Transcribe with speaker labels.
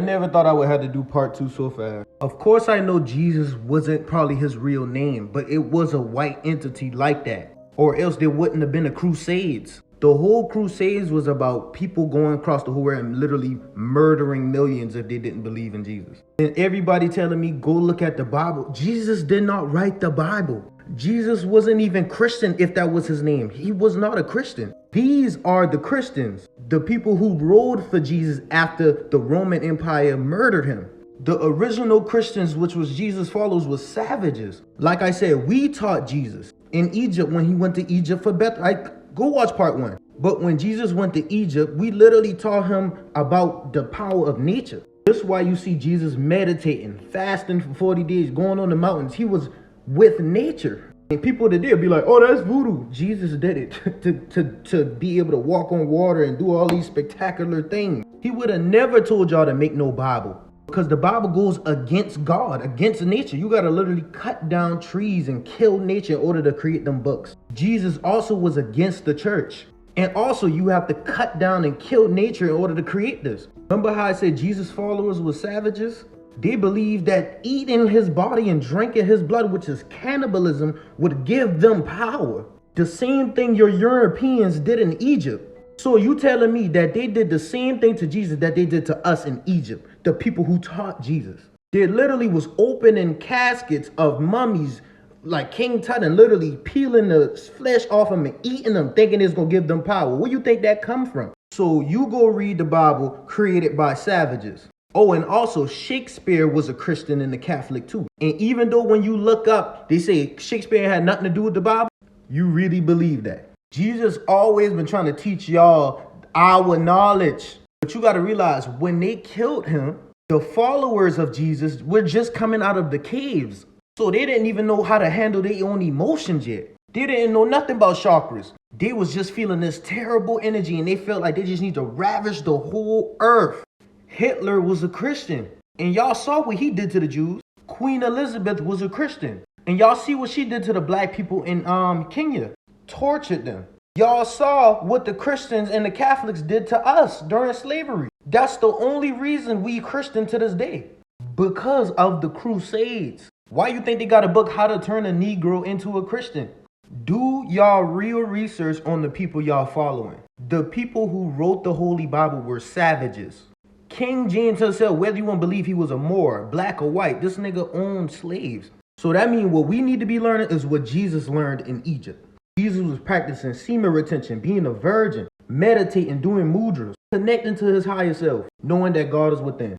Speaker 1: never thought I would have to do part 2 so fast. Of course, I know Jesus wasn't probably his real name, but it was a white entity like that. Or else there wouldn't have been a Crusades. The whole Crusades was about people going across the whole world and literally murdering millions if they didn't believe in Jesus. And everybody telling me, go look at the Bible. Jesus did not write the Bible. Jesus wasn't even Christian if that was his name. He was not a Christian. These are the Christians, the people who rode for Jesus after the Roman Empire murdered him. The original Christians, which was Jesus' followers, was savages. Like I said, we taught Jesus in Egypt when he went to Egypt for Bethel. Go watch part 1. But when Jesus went to Egypt, we literally taught him about the power of nature. This is why you see Jesus meditating, fasting for 40 days, going on the mountains. He was with nature. And people today will be like, oh, that's voodoo. Jesus did it to be able to walk on water and do all these spectacular things. He would have never told y'all to make no Bible. Because the Bible goes against God, against nature. You got to literally cut down trees and kill nature in order to create them books. Jesus also was against the church. And also you have to cut down and kill nature in order to create this. Remember how I said Jesus' followers were savages? They believed that eating his body and drinking his blood, which is cannibalism, would give them power. The same thing your Europeans did in Egypt. So you telling me that they did the same thing to Jesus that they did to us in Egypt, the people who taught Jesus. They literally was opening caskets of mummies like King Tut and literally peeling the flesh off them and eating them, thinking it's going to give them power. Where you think that come from? So you go read the Bible created by savages. Oh, and also Shakespeare was a Christian and a Catholic too. And even though when you look up, they say Shakespeare had nothing to do with the Bible, you really believe that. Jesus always been trying to teach y'all our knowledge. But you got to realize when they killed him, the followers of Jesus were just coming out of the caves. So they didn't even know how to handle their own emotions yet. They didn't know nothing about chakras. They was just feeling this terrible energy and they felt like they just need to ravage the whole earth. Hitler was a Christian. And y'all saw what he did to the Jews. Queen Elizabeth was a Christian. And y'all see what she did to the black people in Kenya. Tortured them. Y'all saw what the Christians and the Catholics did to us during slavery. That's the only reason we Christian to this day. Because of the Crusades. Why you think they got a book, How to Turn a Negro into a Christian? Do y'all real research on the people y'all following. The people who wrote the Holy Bible were savages. King James himself, whether you want to believe he was a Moor, black or white, this nigga owned slaves. So that means what we need to be learning is what Jesus learned in Egypt. Jesus was practicing semen retention, being a virgin, meditating, doing mudras, connecting to his higher self, knowing that God is within.